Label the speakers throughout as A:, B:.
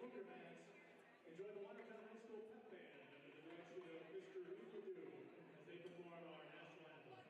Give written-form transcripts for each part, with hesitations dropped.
A: Enjoy the Watertown High School Pep Band under the direction of Mr. as they perform our national anthem.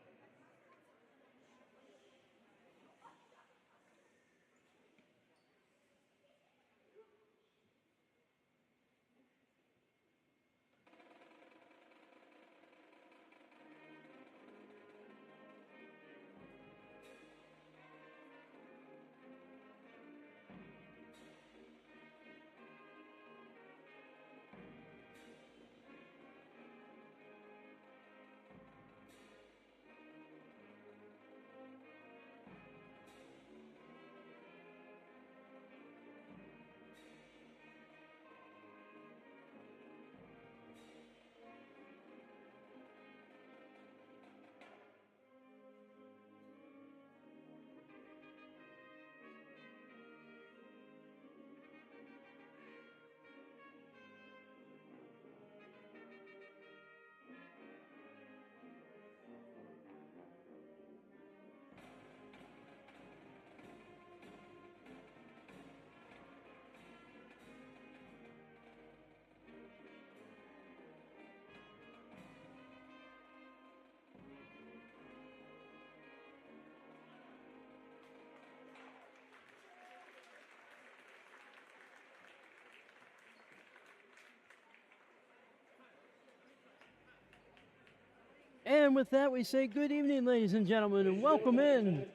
B: And with that, we say good evening, ladies and gentlemen, and welcome in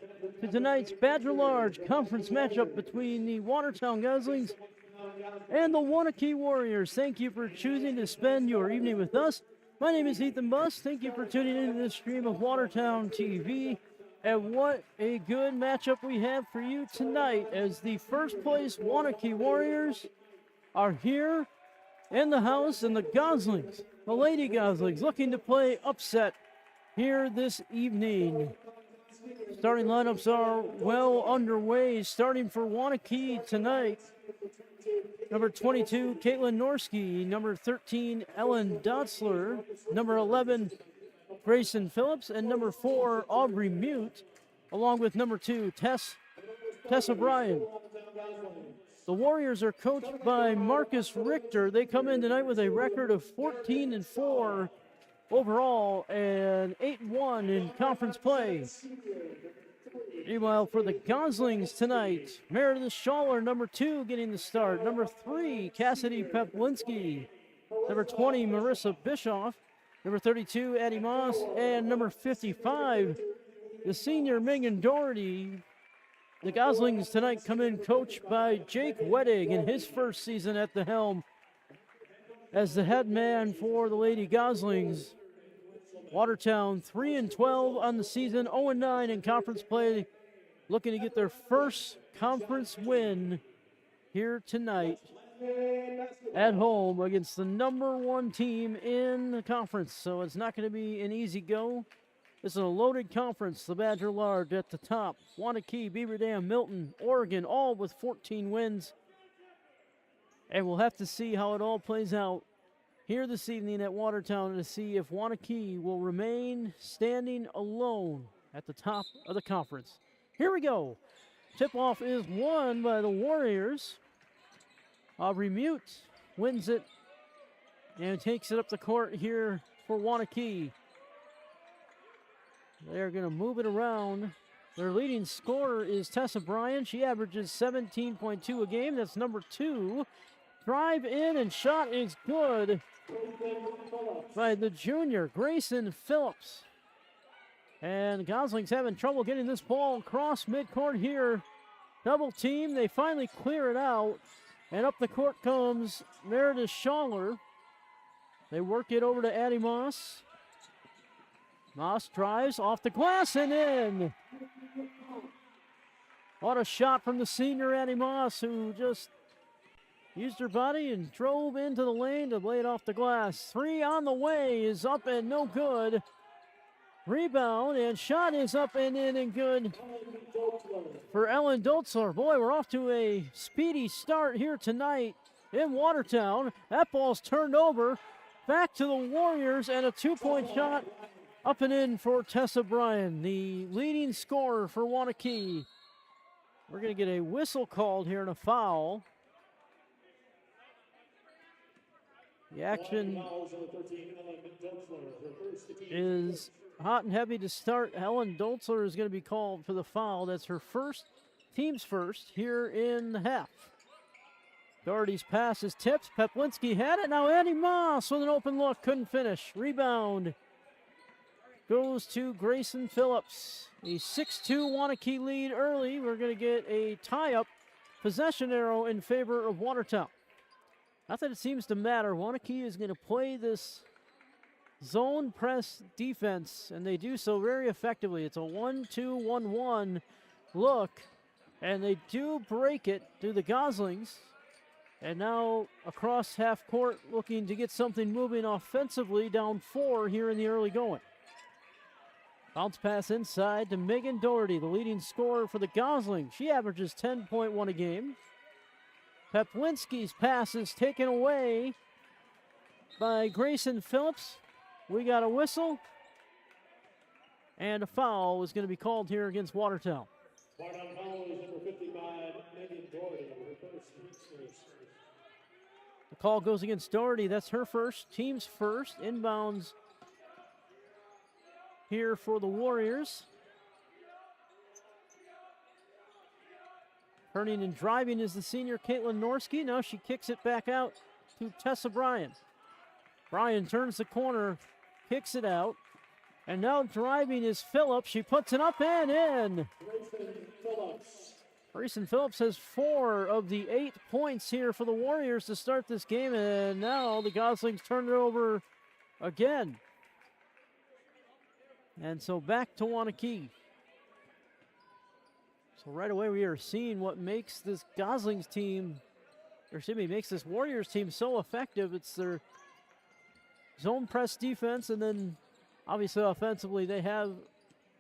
B: to tonight's Badger Large conference matchup between the Watertown Goslings and the Waunakee Warriors. Thank you for choosing to spend your evening with us. My name is Ethan Buss. Thank you for tuning into this stream of Watertown TV. And what a good matchup we have for you tonight, as the first place Waunakee Warriors are here in the house, and the Goslings, the Lady Goslings, looking to play upset here this evening. Starting lineups are well underway. Starting for Waunakee tonight, number 22, Caitlin Norski, number 13, Ellen Dotzler, number 11, Grayson Phillips, and number 4, Aubrey Mute, along with number 2, Tessa Bryan. The Warriors are coached by Marcus Richter. They come in tonight with a record of 14-4 overall and 8-1 in conference play. Meanwhile, for the Goslings tonight, Meredith Schaller, number 2, getting the start. Number 3, Cassidy Peplinski. Number 20, Marissa Bischoff. Number 32, Addie Moss. And number 55, the senior Megan Doherty. The Goslings tonight come in coached by Jake Wettig in his first season at the helm as the head man for the Lady Goslings. Watertown 3-12 on the season, 0-9 in conference play, looking to get their first conference win here tonight at home against the number 1 team in the conference. So it's not going to be an easy go. This is a loaded conference. The Badger Large at the top. Waunakee, Beaver Dam, Milton, Oregon, all with 14 wins. And we'll have to see how it all plays out here this evening at Watertown to see if Waunakee will remain standing alone at the top of the conference. Here we go. Tip-off is won by the Warriors. Aubrey Mute wins it and takes it up the court here for Waunakee. They're going to move it around. Their leading scorer is Tessa Bryan. She averages 17.2 a game. That's number 2. Drive in and shot is good by the junior, Grayson Phillips. And Goslings having trouble getting this ball across midcourt here. Double team. They finally clear it out. And up the court comes Meredith Schaller. They work it over to Addie Moss. Moss drives off the glass and in. What a shot from the senior Addie Moss, who just used her body and drove into the lane to lay it off the glass. 3 on the way is up and no good. Rebound and shot is up and in and good for Ellen Dotzler. Boy, we're off to a speedy start here tonight in Watertown. That ball's turned over. Back to the Warriors, and a 2-point shot up and in for Tessa Bryan, the leading scorer for Waunakee. We're going to get a whistle called here and a foul. The action is hot and heavy to start. Helen Dolzler is going to be called for the foul. That's her team's first here in the half. Doherty's pass is tipped. Peplinski had it. Now Annie Moss with an open look. Couldn't finish. Rebound goes to Grayson Phillips. A 6-2 Waunakee lead early. We're going to get a tie-up possession arrow in favor of Watertown. Not that it seems to matter. Waunakee is going to play this zone press defense, and they do so very effectively. It's a 1-2-1-1 look, and they do break it to the Goslings. And now across half court looking to get something moving offensively, down 4 here in the early going. Bounce pass inside to Megan Doherty, the leading scorer for the Goslings. She averages 10.1 a game. Peplinski's pass is taken away by Grayson Phillips. We got a whistle, and a foul is going to be called here against Watertown.
A: Watertown foul is number 55, Megan Doherty, her first.
B: The call goes against Doherty. That's her first, team's first. Inbounds here for the Warriors. Turning and driving is the senior Caitlin Norski. Now she kicks it back out to Tessa Bryan. Bryan turns the corner, kicks it out. And now driving is Phillips. She puts it up and in. Grayson Phillips has 4 of the 8 points here for the Warriors to start this game. And now the Goslings turn it over again. And so back to Waunakee. So right away we are seeing what makes this Goslings team, or excuse me, makes this Warriors team so effective. It's their zone press defense, and then obviously offensively they have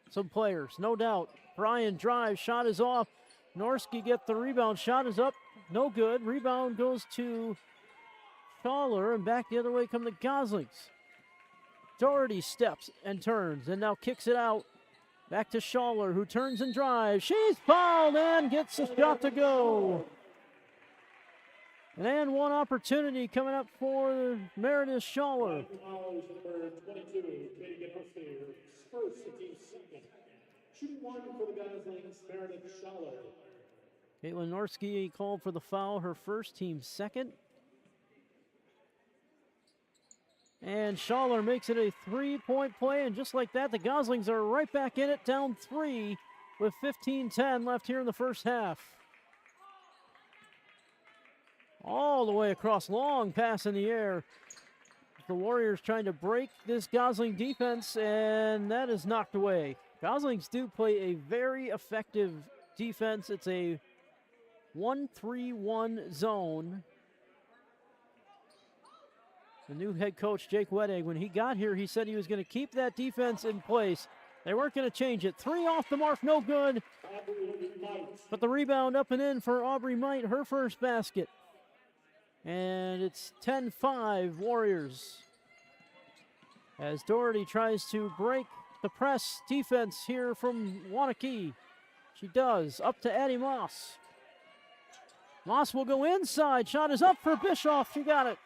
B: some players, no doubt. Bryan drives, shot is off. Norski gets the rebound, shot is up, no good. Rebound goes to Schaller, and back the other way come the Goslings. Doherty steps and turns, and now kicks it out. Back to Schaller, who turns and drives. She's fouled and gets a shot to go. And one opportunity coming up for Meredith Schaller. Caitlin Norski called for the foul, her first, team second. And Schaller makes it a 3-point play, and just like that, the Goslings are right back in it, down 3 with 15:10 left here in the first half. All the way across, long pass in the air. The Warriors trying to break this Gosling defense, and that is knocked away. Goslings do play a very effective defense. It's a 1-3-1 zone. The new head coach, Jake Wettig, when he got here, he said he was going to keep that defense in place. They weren't going to change it. 3 off the mark, no good. But the rebound up and in for Aubrey Might, her first basket. And it's 10-5 Warriors. As Doherty tries to break the press defense here from Waunakee. She does, up to Addie Moss. Moss will go inside, shot is up for Bischoff, she got it.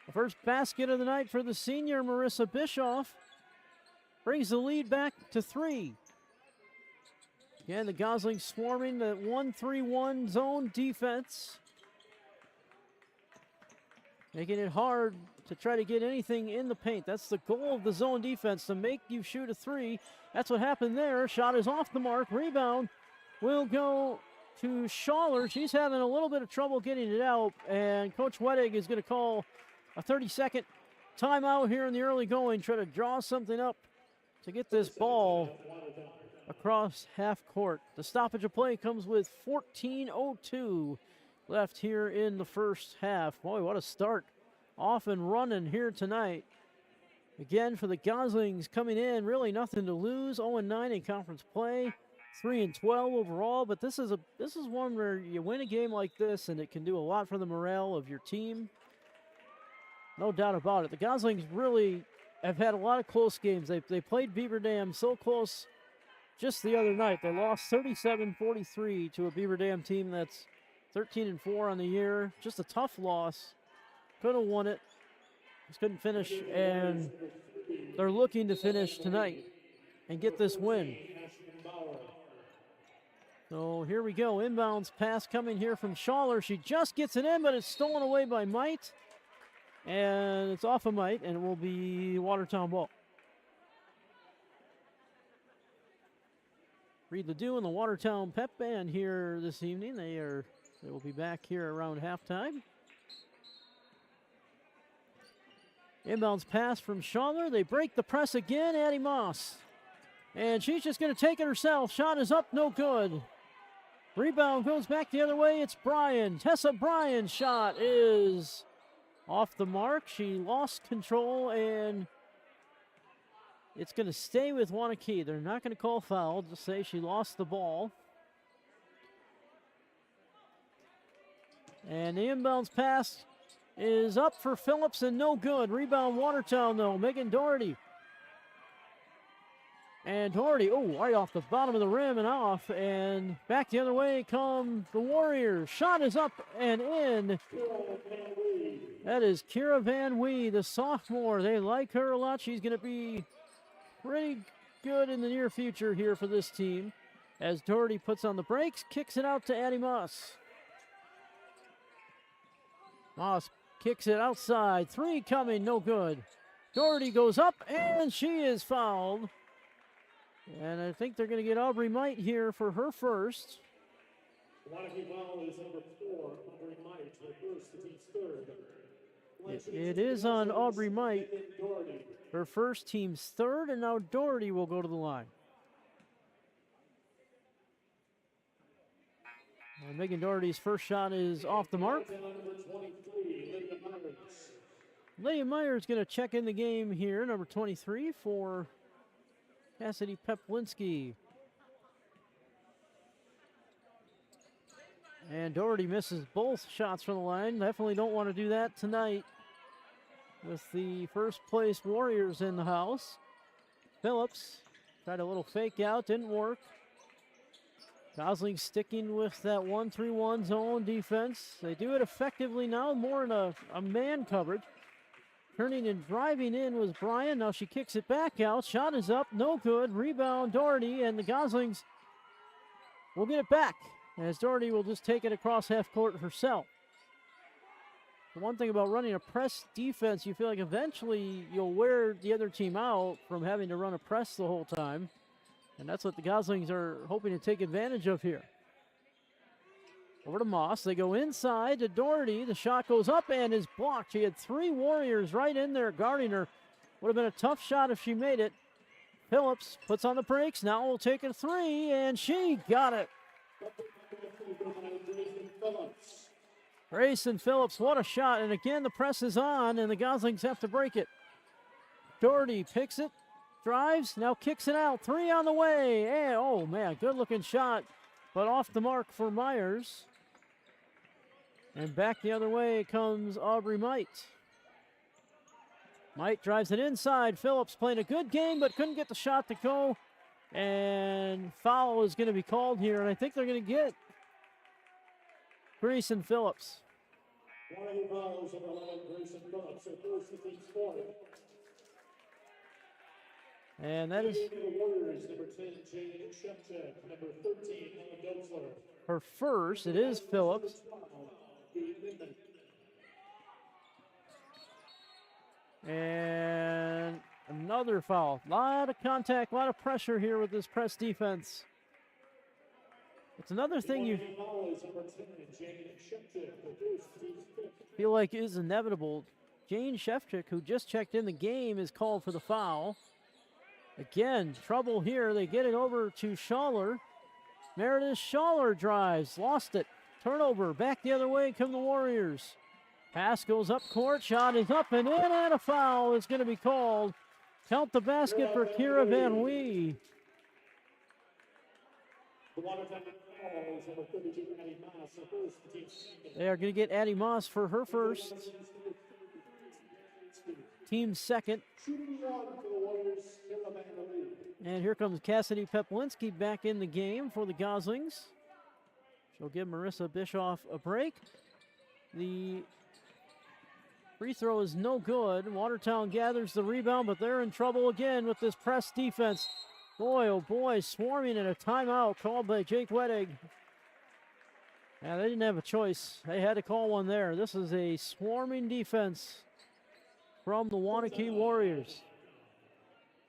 B: The first basket of the night for the senior, Marissa Bischoff, brings the lead back to 3. Again, the Goslings swarming the 1-3-1 zone defense, making it hard to try to get anything in the paint. That's the goal of the zone defense, to make you shoot a 3. That's what happened there. Shot is off the mark. Rebound will go to Schaller. She's having a little bit of trouble getting it out, and Coach Wettig is going to call a 30-second timeout here in the early going, try to draw something up to get this ball across half court. The stoppage of play comes with 14:02 left here in the first half. Boy, what a start. Off and running here tonight. Again, for the Goslings coming in, really nothing to lose. 0-9 in conference play. 3-12 overall, but this is one where you win a game like this and it can do a lot for the morale of your team. No doubt about it. The Goslings really have had a lot of close games. They played Beaver Dam so close just the other night. They lost 37-43 to a Beaver Dam team that's 13-4 on the year. Just a tough loss. Could have won it. Just couldn't finish, and they're looking to finish tonight and get this win. So here we go. Inbounds pass coming here from Schaller. She just gets it in, but it's stolen away by Might. And it's off of Might, and it will be Watertown ball. Reed Ledoux and the Watertown Pep Band here this evening. They will be back here around halftime. Inbounds pass from Schaller. They break the press again. Addie Moss. And she's just going to take it herself. Shot is up, no good. Rebound goes back the other way. It's Bryan. Tessa Bryan's shot is off the mark. She lost control, and it's going to stay with Waunakee. They're not going to call foul, just say she lost the ball. And the inbounds pass is up for Phillips and no good. Rebound Watertown, though. Megan Doherty. And Doherty, right off the bottom of the rim and off. And back the other way come the Warriors. Shot is up and in. That is Kira Van Wee, the sophomore. They like her a lot. She's going to be pretty good in the near future here for this team. As Doherty puts on the brakes, kicks it out to Addie Moss. Moss kicks it outside. Three coming, no good. Doherty goes up, and she is fouled. And I think they're going to get Aubrey Might here for her first.
A: Waunakee foul is number 4, Aubrey Might, the first, the team's third.
B: It is on Aubrey Might. Her first, team's third, and now Doherty will go to the line. And Megan Doherty's first shot is off the mark. Lydia Myers going to check in the game here, number 23 for Cassidy Peplinski. And Doherty misses both shots from the line. Definitely don't want to do that tonight with the first place Warriors in the house. Phillips tried a little fake out, didn't work. Gosling sticking with that 1-3-1 zone defense. They do it effectively now, more in a man coverage. Turning and driving in was Bryan. Now she kicks it back out. Shot is up, no good. Rebound Doherty, and the Goslings will get it back, as Doherty will just take it across half court herself. The one thing about running a press defense, you feel like eventually you'll wear the other team out from having to run a press the whole time. And that's what the Goslings are hoping to take advantage of here. Over to Moss. They go inside to Doherty. The shot goes up and is blocked. She had 3 Warriors right in there guarding her. Would have been a tough shot if she made it. Phillips puts on the brakes. Now will take a 3, and she got it. Grayson Phillips, what a shot. And again, the press is on, and the Goslings have to break it. Doherty picks it, drives, now kicks it out. 3 on the way. And, oh, man, good-looking shot, but off the mark for Myers. And back the other way comes Aubrey Might. Might drives it inside. Phillips playing a good game, but couldn't get the shot to go. And foul is going to be called here, and I think they're going to get Grayson Phillips.
A: Waunakee fouls on 11, Grayson Phillips, her first, the team's fourth.
B: And that is
A: the Warriors, number 10, Jane Shevchuk, number 13, Hannah Dotzler.
B: her first. It is Phillips. And another foul. A lot of contact, a lot of pressure here with this press defense. It's another thing you feel like is inevitable. Jane Shevchuk, who just checked in the game, is called for the foul. Again, trouble here. They get it over to Schaller. Meredith Schaller drives, lost it. Turnover, back the other way come the Warriors. Pass goes up court, shot is up and in, and a foul is going to be called. Count the basket for Kira Van Wee. They are going to get Addie Moss for her first. Team second. And here comes Cassidy Peplinski back in the game for the Goslings. She'll give Marissa Bischoff a break. The free throw is no good. Watertown gathers the rebound, but they're in trouble again with this press defense. Boy, oh boy, swarming in a timeout called by Jake Wettig. Yeah, they didn't have a choice. They had to call one there. This is a swarming defense from the Waunakee Warriors.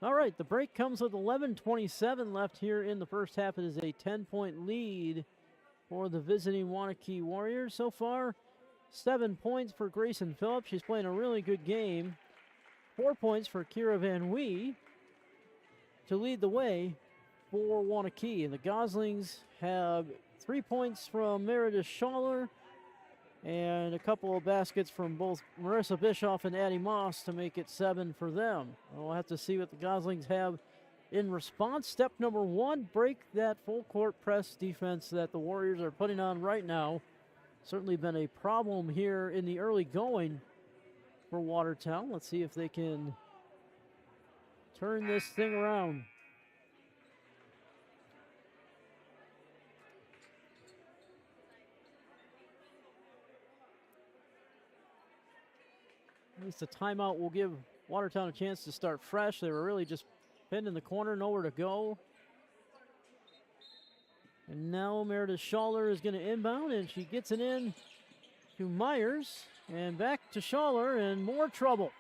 B: All right, the break comes with 11:27 left here in the first half. It is a 10-point lead for the visiting Waunakee Warriors. So far, 7 points for Grayson Phillips. She's playing a really good game. 4 points for Kira Van Wee to lead the way for Waunakee. And the Goslings have 3 points from Meredith Schaller and a couple of baskets from both Marissa Bischoff and Addie Moss to make it 7 for them. We'll have to see what the Goslings have in response. Step number 1, break that full court press defense that the Warriors are putting on right now. Certainly been a problem here in the early going for Watertown. Let's see if they can turn this thing around. At least the timeout will give Watertown a chance to start fresh. They were really just pinned in the corner, nowhere to go. And now Meredith Schaller is going to inbound, and she gets it in to Myers. And back to Schaller, and more trouble.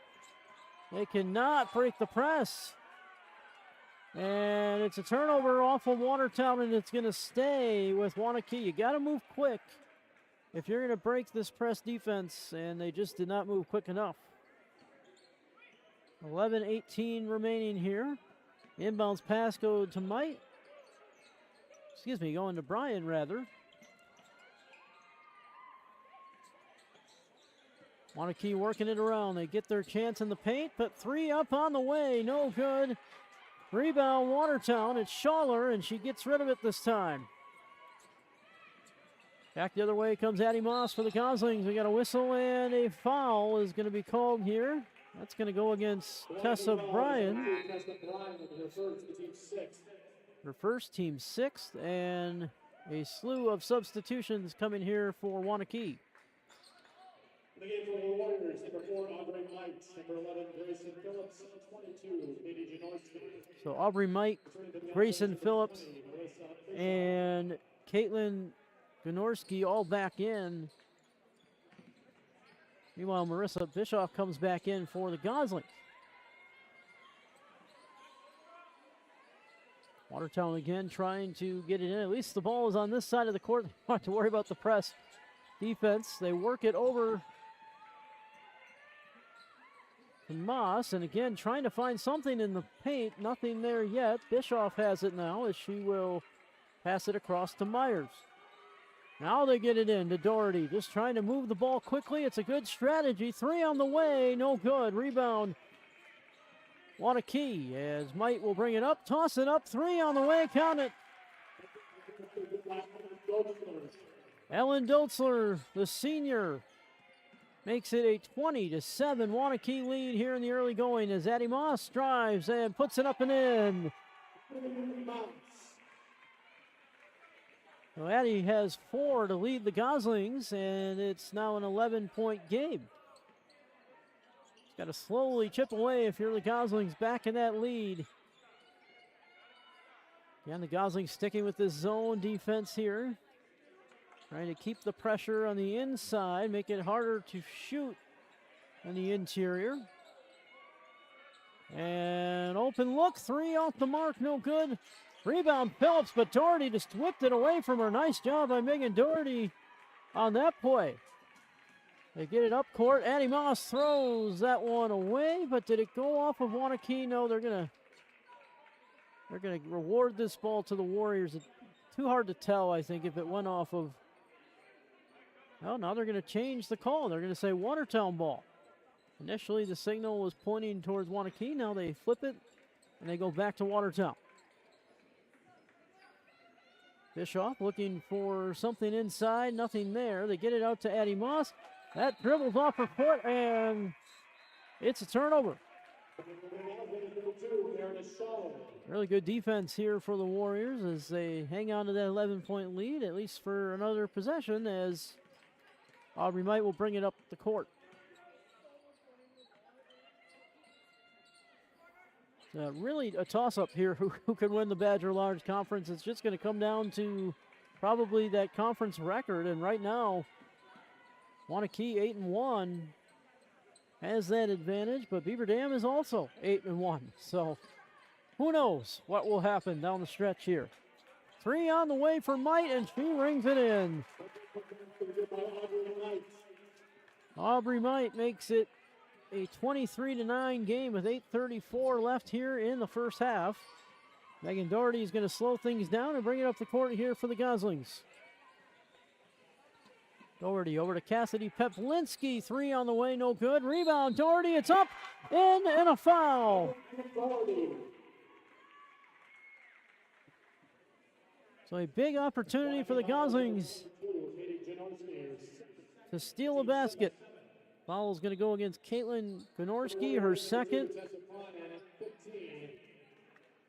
B: They cannot break the press. And it's a turnover off of Watertown, and it's going to stay with Waunakee. You got to move quick if you're going to break this press defense, and they just did not move quick enough. 11:18 remaining here. Inbounds pass go to Mike. Going to Brian, rather. Waunakee working it around. They get their chance in the paint, but 3 up on the way. No good. Rebound, Watertown. It's Schaller, and she gets rid of it this time. Back the other way comes Addie Moss for the Goslings. We got a whistle, and a foul is going to be called here. That's going to go against Tessa Bryan. Her first, team 6th, and a slew of substitutions coming here for Waunakee.
A: The game for the Warriors, number 4, Aubrey Might, number 11, Grayson Phillips, 22, Katie Janorski.
B: So Aubrey Might, Grayson Phillips, and Caitlin Janorski all back in. Meanwhile, Marissa Bischoff comes back in for the Goslings. Watertown again trying to get it in. At least the ball is on this side of the court. They don't have to worry about the press defense. They work it over to Moss. And again, trying to find something in the paint. Nothing there yet. Bischoff has it now as she will pass it across to Myers. Now they get it in to Doherty. Just trying to move the ball quickly. It's a good strategy. 3 on the way. No good. Rebound. Waunakee as Might will bring it up, toss it up, 3 on the way, count it. Ellen Doltzler, the senior, makes it a 20-7 Waunakee lead here in the early going as Addie Moss drives and puts it up and in. So Addie has 4 to lead the Goslings, and it's now an 11-point game. Got to slowly chip away if you're the Goslings back in that lead. Again, the Goslings sticking with this zone defense here. Trying to keep the pressure on the inside, make it harder to shoot on the interior. And open look, 3 off the mark, no good. Rebound Phillips, but Doherty just whipped it away from her. Nice job by Megan Doherty on that play. They get it up court. Addie Moss throws that one away, but did it go off of Waunakee? No, they're gonna reward this ball to the Warriors. It's too hard to tell, I think, if it went off of. Well, now they're gonna change the call. They're gonna say Watertown ball. Initially, the signal was pointing towards Waunakee. Now they flip it, and they go back to Watertown. Bischoff looking for something inside. Nothing there. They get it out to Addie Moss. That dribbles off her foot, and it's a turnover. Really good defense here for the Warriors as they hang on to that 11-point lead, at least for another possession, as Aubrey Might will bring it up the court. Really a toss-up here who can win the Badger Large Conference. It's just going to come down to probably that conference record, and right now Waunakee 8-1 has that advantage, but Beaver Dam is also 8-1. So who knows what will happen down the stretch here. 3 on the way for Might, and she rings it in. Aubrey Might makes it a 23-9 game with 8:34 left here in the first half. Megan Doherty is going to slow things down and bring it up the court here for the Goslings. Doherty over to Cassidy Peplinski. 3 on the way, no good. Rebound, Doherty, it's up, in, and a foul. So a big opportunity for the Goslings to steal a basket. Foul is going to go against Caitlin Gnorski, her second,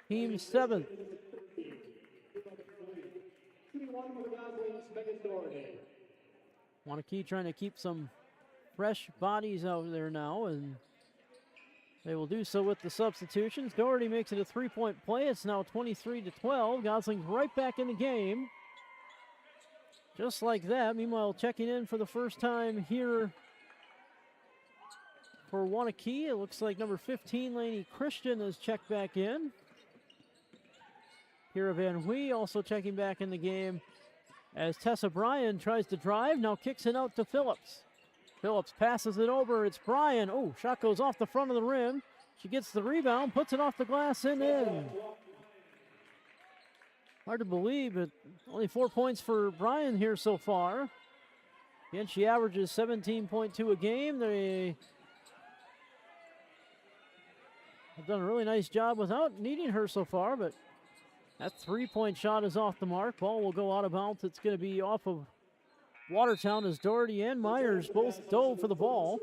B: team 7th. Waunakee trying to keep some fresh bodies out there now, and they will do so with the substitutions. Doherty makes it a 3-point play. It's now 23-12. Goslings right back in the game. Just like that. Meanwhile, checking in for the first time here for Waunakee, it looks like number 15, Lainey Christian, is checked back in. Kira Van Huy also checking back in the game as Tessa Bryan tries to drive, now kicks it out to Phillips. Phillips passes it over, it's Bryan. Oh, shot goes off the front of the rim. She gets the rebound, puts it off the glass and in. Hard to believe, but only 4 points for Bryan here so far. Again, she averages 17.2 a game. They have done a really nice job without needing her so far, but that 3-point shot is off the mark. Ball will go out of bounds. It's going to be off of Watertown as Doherty and Myers both dove for the ball.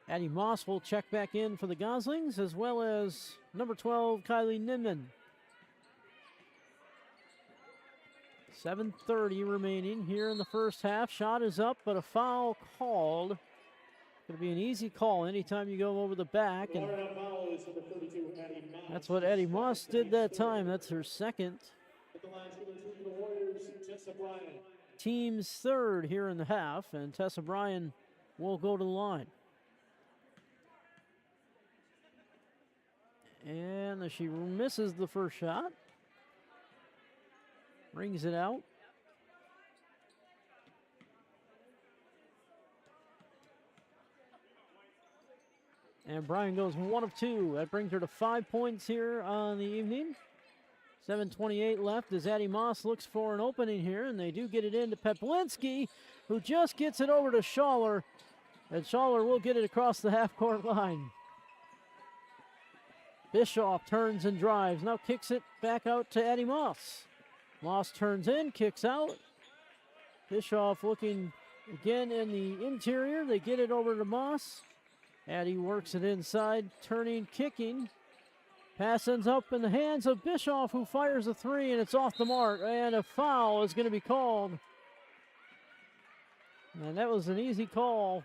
B: Addie Moss will check back in for the Goslings, as well as number 12, Kylie Ninman. 7:30 remaining here in the first half. Shot is up, but a foul called. Going to be an easy call anytime you go over the back, and that's what Addie Moss did that time. That's her second. Team's third here in the half, and Tessa Bryan will go to the line. And she misses the first shot. Brings it out. And Bryan goes 1 of 2. That brings her to 5 points here on the evening. 7:28 left as Addie Moss looks for an opening here, and they do get it into Peplinski, who just gets it over to Schaller, and Schaller will get it across the half-court line. Bischoff turns and drives, now kicks it back out to Addie Moss. Moss turns in, kicks out. Bischoff looking again in the interior. They get it over to Moss. Addie works it inside, turning, kicking. Pass ends up in the hands of Bischoff, who fires a 3, and it's off the mark. And a foul is going to be called. And that was an easy call.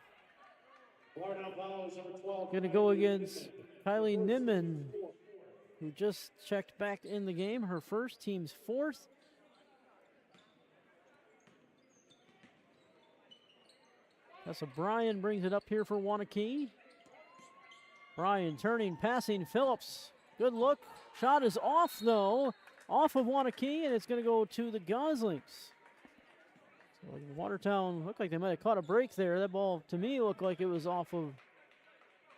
B: Going to go against Kylie Nimmin, who just checked back in the game. Her first, team's 4th. Tessa Bryan brings it up here for Waunakee. Bryan turning, passing, Phillips. Good look. Shot is off, though. Off of Waunakee, and it's going to go to the Goslings. So Watertown looked like they might have caught a break there. That ball, to me, looked like it was off of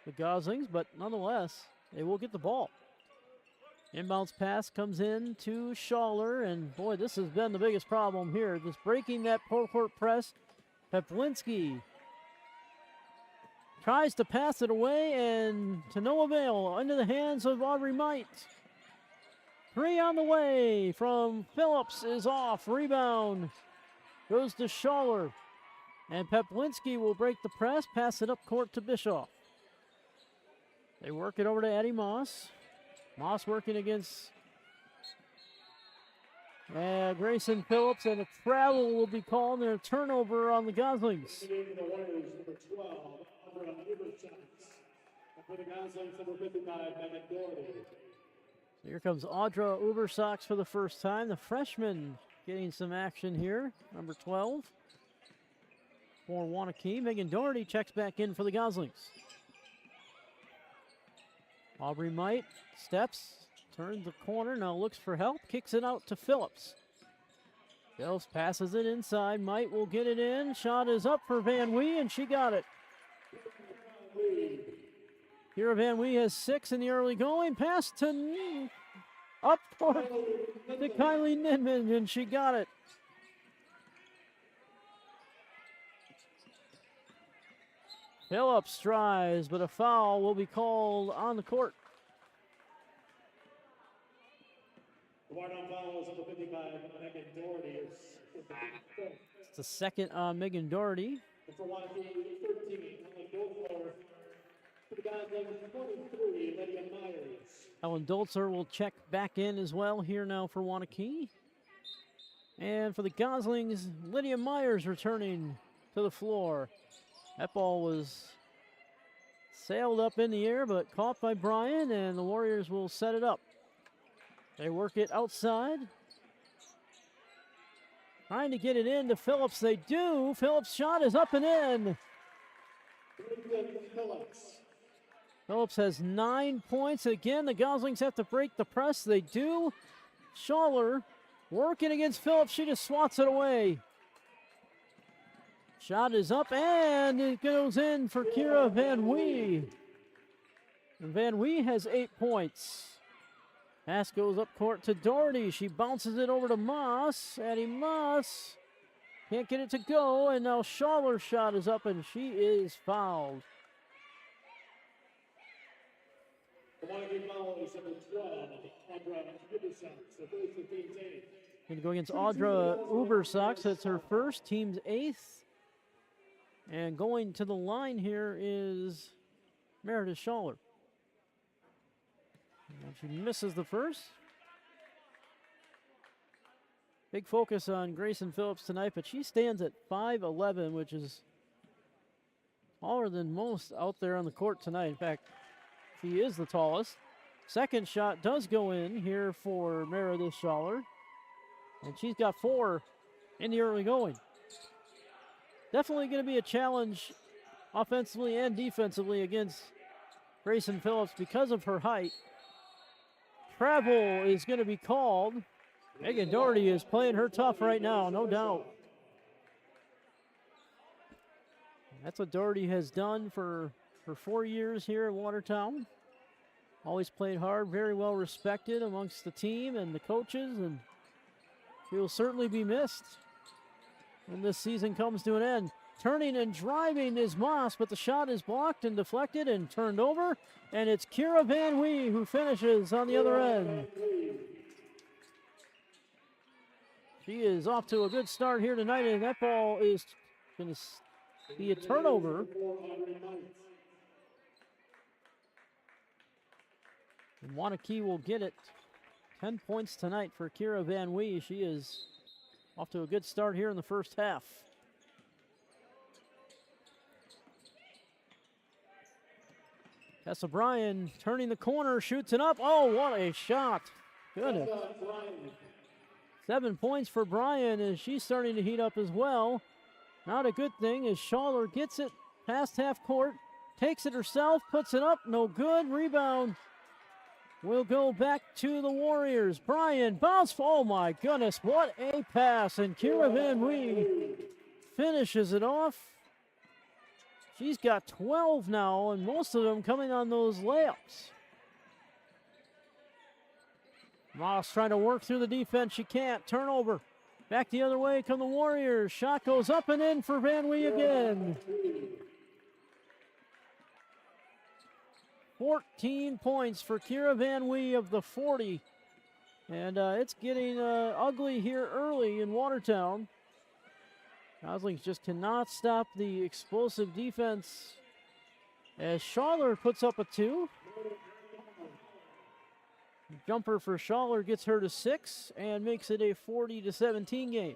B: the Goslings, but nonetheless, they will get the ball. Inbounds pass comes in to Schaller, and boy, this has been the biggest problem here. Just breaking that court press. Peplinski tries to pass it away, and to no avail. Into the hands of Aubrey Might. 3 on the way from Phillips is off. Rebound goes to Schaller. And Peplinski will break the press, pass it up court to Bischoff. They work it over to Eddie Moss. Moss working against Grayson Phillips, and a travel will be called and a turnover on the Goslings.
A: The Warriors, number 12, over on Ubersons. And for the Goslings, number 55, Megan Doherty.
B: Here comes Audra Ubersox for the first time. The freshman getting some action here, number 12. For Waunakee, Megan Doherty checks back in for the Goslings. Aubrey Might steps, turns the corner, now looks for help, kicks it out to Phillips. Phillips passes it inside. Might will get it in. Shot is up for Van Wee, and she got it. Kira Van Wee has 6 in the early going. Pass to up court to Kylie Nidman, and she got it. Phillips tries, but a foul will be called on the court.
A: The Watertown foul is number 55, Megan Doherty.
B: It's the second on Megan Doherty.
A: And for Waunakee, 13, Ellen Dolzer. For the Goslings, 23, Lydia Myers.
B: Ellen Dolzer will check back in as well here now for Waunakee. And for the Goslings, Lydia Myers returning to the floor. That ball was sailed up in the air, but caught by Bryan, and the Warriors will set it up. They work it outside. Trying to get it in to Phillips. They do. Phillips' shot is up and in. Phillips has 9 points. Again, the Goslings have to break the press. They do. Schaller working against Phillips. She just swats it away. Shot is up, and it goes in for Kira Van Wee. And Van Wee has 8 points. Pass goes up court to Doherty. She bounces it over to Moss. Addie Moss can't get it to go, and now Schaller's shot is up, and she is fouled.
A: The Waunakee foul is number 12, Audra Ubersox. The first of team's 8.
B: Going to go against Audra Ubersox. That's her first, team's 8th. And going to the line here is Meredith Schaller. And she misses the first. Big focus on Grayson Phillips tonight, but she stands at 5'11", which is taller than most out there on the court tonight. In fact, she is the tallest. Second shot does go in here for Meredith Schaller. And she's got 4 in the early going. Definitely going to be a challenge offensively and defensively against Grayson Phillips because of her height. Travel is going to be called. Megan Doherty is playing her tough right now, no doubt. That's what Doherty has done for 4 years here at Watertown. Always played hard, very well respected amongst the team and the coaches, and she will certainly be missed when this season comes to an end. Turning and driving is Moss, but the shot is blocked and deflected and turned over, and it's Kira Van Wee who finishes on the other end. She is off to a good start here tonight, and that ball is going to be a turnover. And Waunakee will get it. 10 points tonight for Kira Van Wee. She is off to a good start here in the first half. Tessa Bryan turning the corner, shoots it up. Oh, what a shot. Goodness. 7 points for Bryan as she's starting to heat up as well. Not a good thing as Schaller gets it past half court, takes it herself, puts it up, no good. Rebound will go back to the Warriors. Bryan bounce. Oh my goodness, what a pass. And Kira Van Wee finishes it off. She's got 12 now, and most of them coming on those layups. Moss trying to work through the defense. She can't. Turnover. Back the other way come the Warriors. Shot goes up and in for Van Wee again. 14 points for Kira Van Wee of the 40. And it's getting ugly here early in Watertown. Goslings just cannot stop the explosive defense as Schaller puts up a 2. Jumper for Schaller gets her to 6 and makes it a 40-17 game.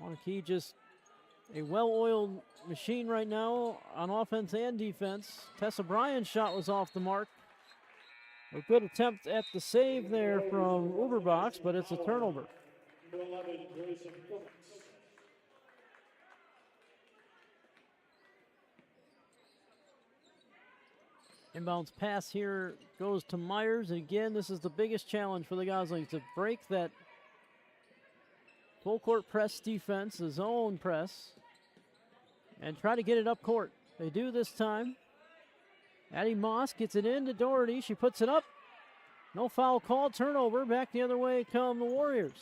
B: Waunakee just a well-oiled machine right now on offense and defense. Tessa Bryan's shot was off the mark. A good attempt at the save there from Uberbach, but it's a turnover. Inbounds pass here goes to Myers. Again, this is the biggest challenge for the Goslings, to break that full court press defense, the zone press, and try to get it up court. They do this time. Addie Moss gets it into Doherty. She puts it up. No foul called. Turnover. Back the other way come the Warriors.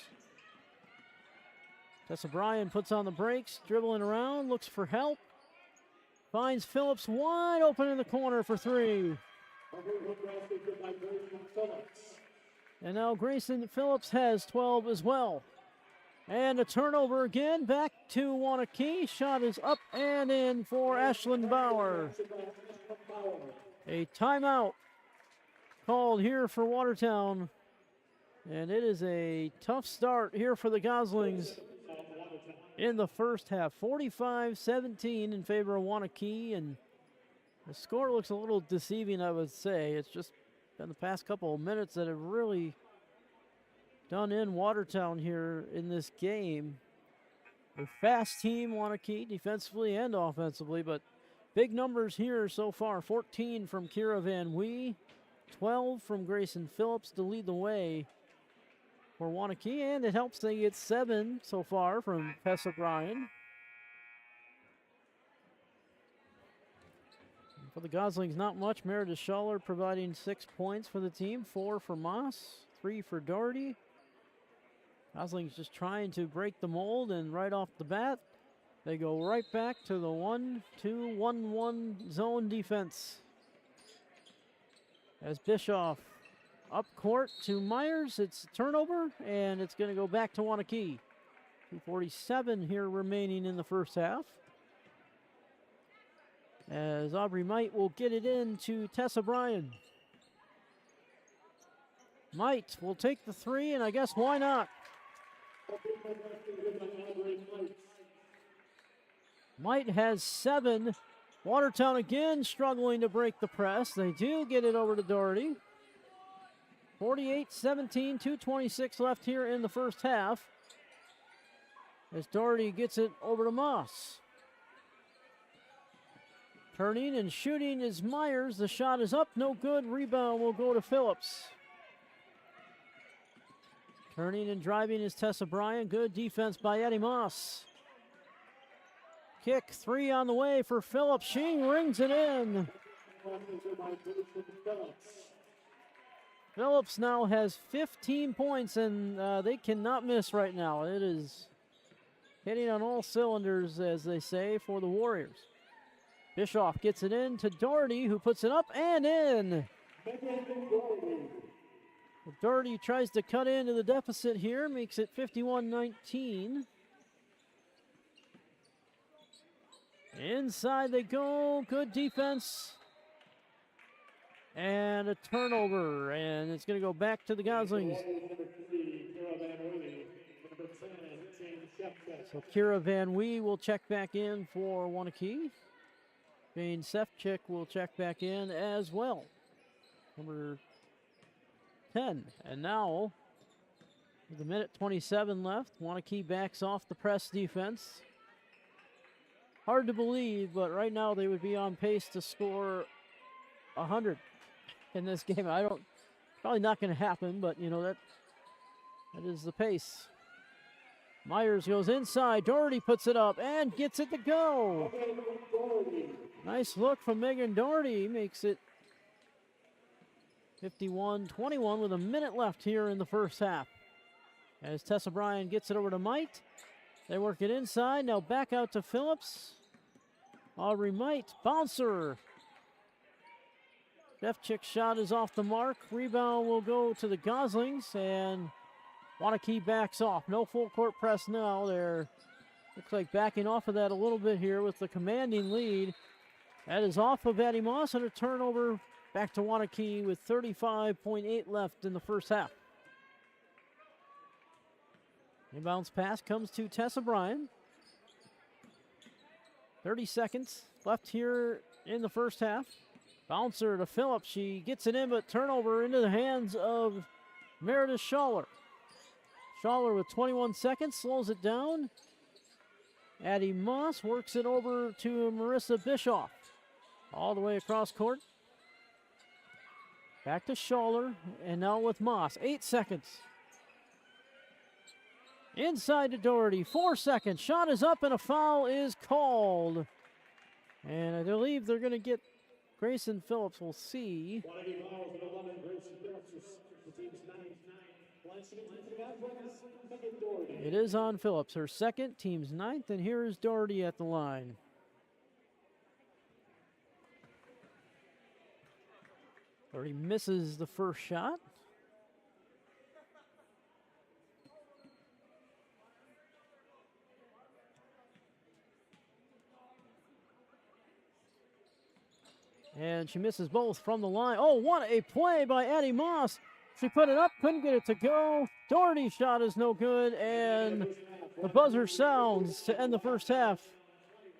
B: Tessa Bryan puts on the brakes, dribbling around, looks for help. Finds Phillips wide open in the corner for 3. And now Grayson Phillips has 12 as well. And a turnover again, back to Waunakee. Shot is up and in for Ashlyn Bauer. A timeout called here for Watertown. And it is a tough start here for the Goslings in the first half. 45-17 in favor of Waunakee. And the score looks a little deceiving, I would say. It's just been the past couple of minutes that have really done in Watertown here in this game. A fast team, Waunakee, defensively and offensively, but big numbers here so far. 14 from Kira Van Wee, 12 from Grayson Phillips to lead the way for Waunakee, and it helps they get 7 so far from Tessa Bryan. For the Goslings, not much. Meredith Schaller providing 6 points for the team, 4 for Moss, 3 for Doherty. Goslings just trying to break the mold, and right off the bat, they go right back to the 1-2-1-1 zone defense. As Bischoff up court to Myers, it's a turnover, and it's going to go back to Waunakee. 2:47 here remaining in the first half. As Aubrey Might will get it in to Tessa Bryan. Might will take the 3, and I guess why not? Might has 7. Watertown again struggling to break the press. They do get it over to Doherty. 48-17, 2:26 left here in the first half. As Doherty gets it over to Moss. Turning and shooting is Myers. The shot is up, no good. Rebound will go to Phillips. Turning and driving is Tessa Bryan. Good defense by Addie Moss. Kick 3 on the way for Phillips. She rings it in. Phillips now has 15 points, and they cannot miss right now. It is hitting on all cylinders, as they say, for the Warriors. Bischoff gets it in to Doherty, who puts it up and in. Doherty tries to cut into the deficit here, makes it 51-19. Inside they go, good defense. And a turnover, and it's going to go back to the Goslings. So Kira Van Wee will check back in for Waunakee. Jane Sefcik will check back in as well. Number 10. And now, with a minute 27 left, Waunakee backs off the press defense. Hard to believe, but right now they would be on pace to score 100 in this game. Probably not going to happen, but you know, that is the pace. Myers goes inside. Doherty puts it up and gets it to go. Nice look from Megan Doherty. Makes it 51-21 with a minute left here in the first half. As Tessa Bryan gets it over to Might. They work it inside. Now back out to Phillips. Aubrey Might. Bouncer. Sefcik's shot is off the mark. Rebound will go to the Goslings, and Waunakee backs off. No full court press now. They're, looks like, backing off of that a little bit here with the commanding lead. That is off of Addie Moss, and a turnover back to Waunakee with 35.8 left in the first half. Inbounds pass comes to Tessa Bryan. 30 seconds left here in the first half. Bouncer to Phillips. She gets it in, but turnover into the hands of Meredith Schaller. Schaller with 21 seconds slows it down. Addie Moss works it over to Marissa Bischoff. All the way across court. Back to Schaller, and now with Moss. 8 seconds. Inside to Doherty, 4 seconds. Shot is up and a foul is called. And I believe they're going to get Grayson Phillips. We'll see. It is on Phillips, her second, team's ninth, and here is Doherty at the line. Doherty misses the first shot. And she misses both from the line. Oh, what a play by Addie Moss. She put it up, couldn't get it to go. Doherty's shot is no good, and the buzzer sounds to end the first half.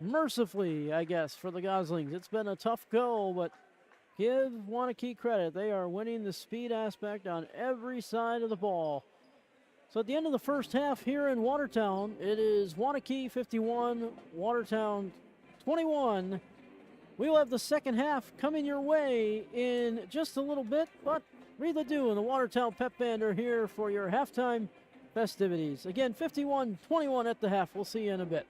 B: Mercifully, I guess, for the Goslings. It's been a tough go, but give Waunakee credit. They are winning the speed aspect on every side of the ball. So at the end of the first half here in Watertown, it is Waunakee 51, Watertown 21. We will have the second half coming your way in just a little bit, but Rita Dew and the Watertown Pep Band are here for your halftime festivities. Again, 51-21 at the half. We'll see you in a bit.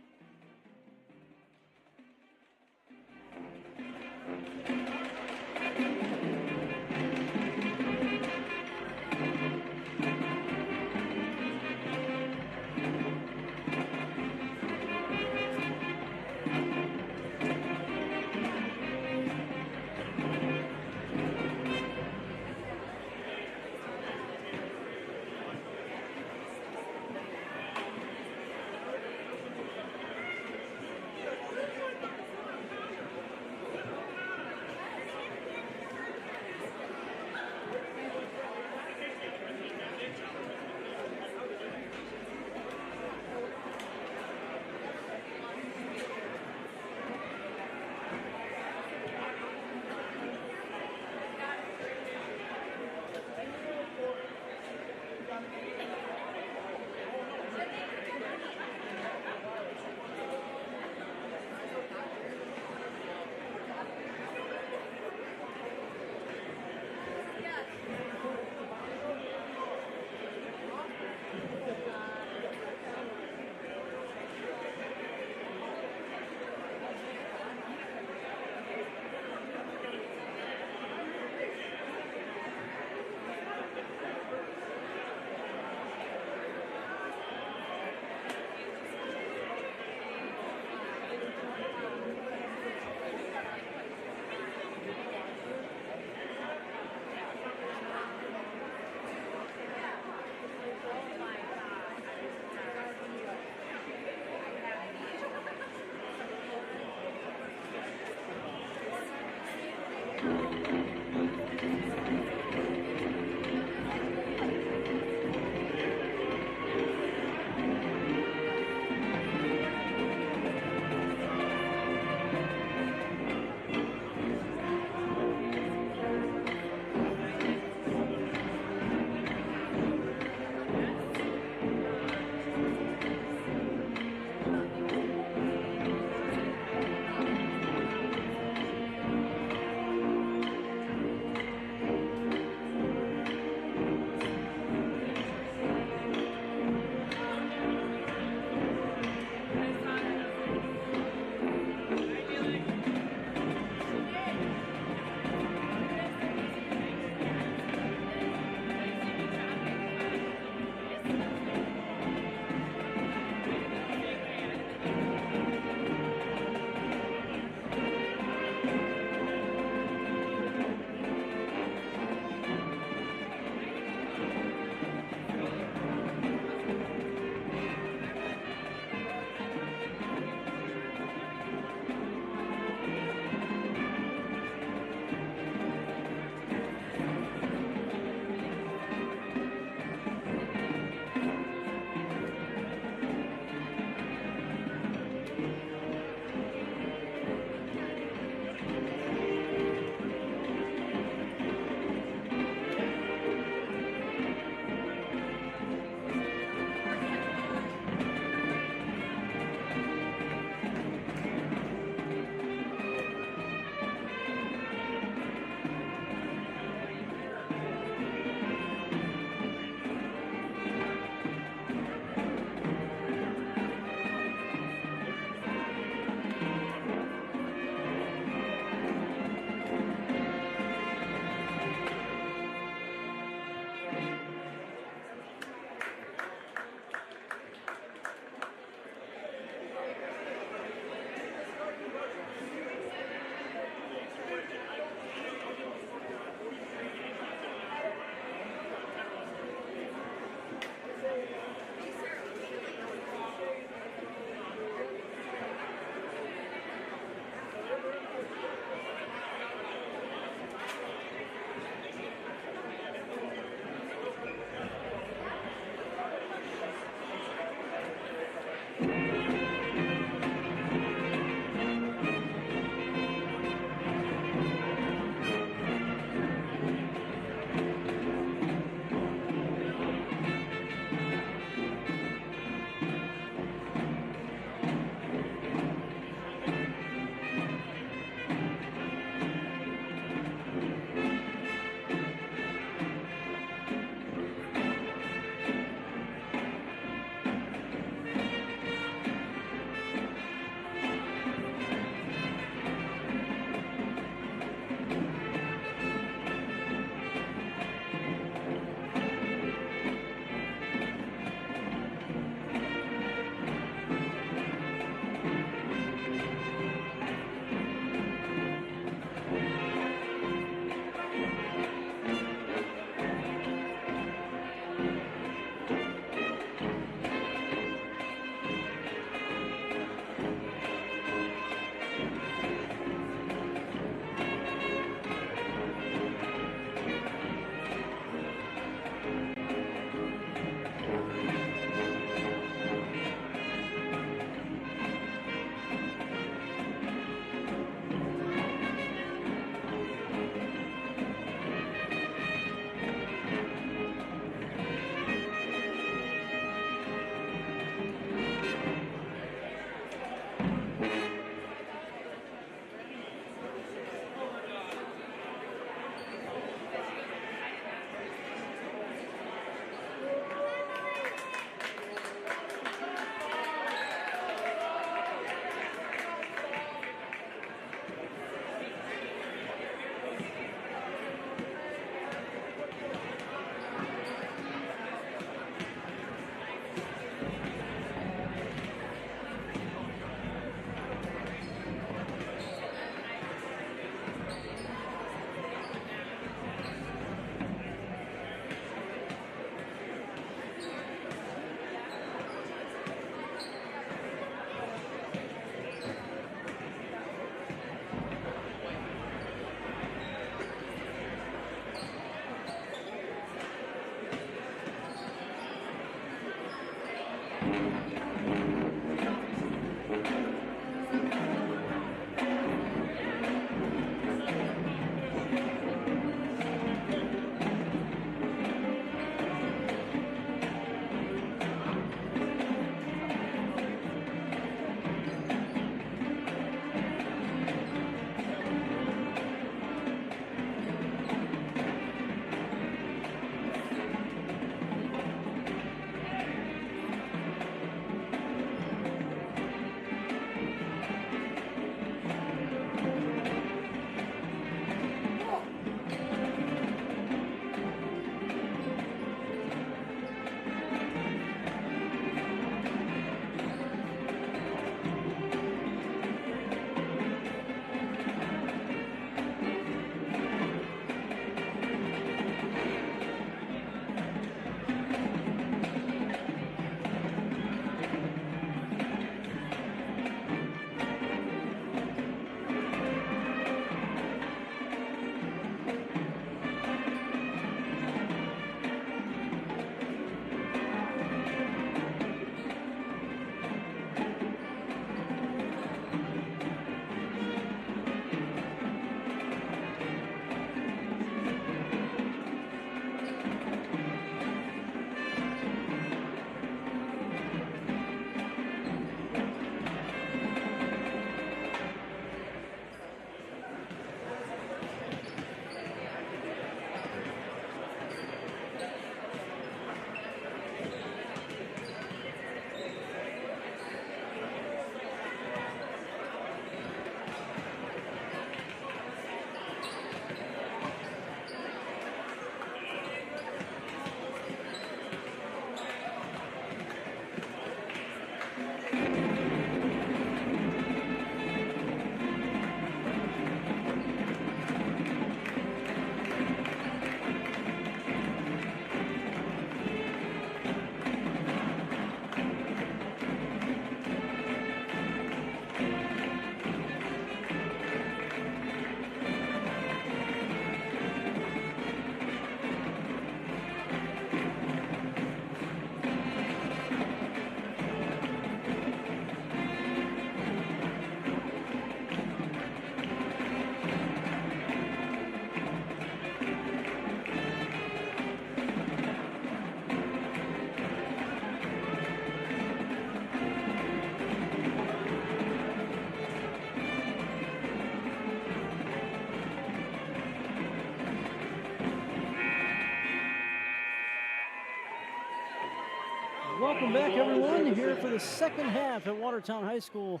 B: Welcome back, everyone, here for the second half at Watertown High School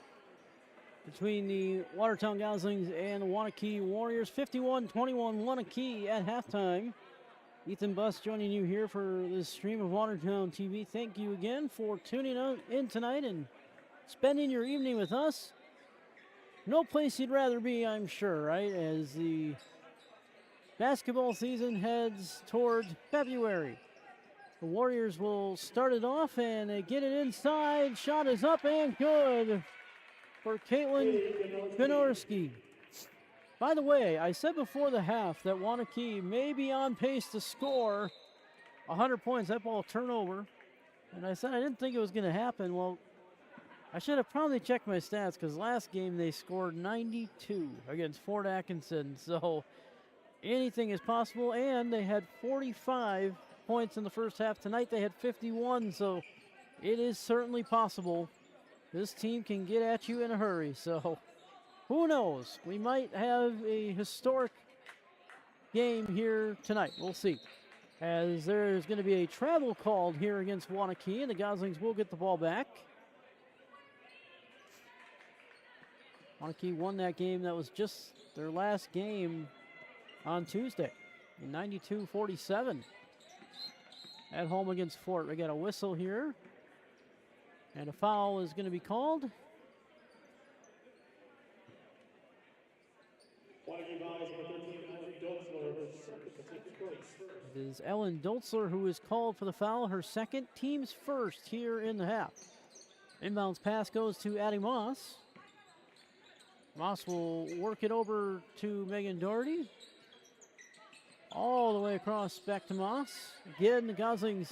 B: between the Watertown Goslings and the Waunakee Warriors. 51-21 Waunakee at halftime. Ethan Buss joining you here for this stream of Watertown TV. Thank you again for tuning in tonight and spending your evening with us. No place you'd rather be, I'm sure, right, as the basketball season heads toward February. The Warriors will start it off and get it inside. Shot is up and good for Caitlin Pinorski. By the way, I said before the half that Waunakee may be on pace to score 100 points. That ball turnover. And I said I didn't think it was going to happen. Well, I should have probably checked my stats because last game they scored 92 against Fort Atkinson. So anything is possible. And they had 45 points in the first half. Tonight they had 51, so it is certainly possible. This team can get at you in a hurry, so who knows? We might have a historic game here tonight. We'll see. As there's going to be a travel called here against Waunakee, and the Goslings will get the ball back. Waunakee won that game. That was just their last game on Tuesday in 92-47. At home against Fort. We got a whistle here. And a foul is going to be called. It is Ellen Dolzler who is called for the foul. Her second, team's first here in the half. Inbounds pass goes to Addie Moss. Moss will work it over to Megan Doherty. All the way across back to Moss. Again, the Goslings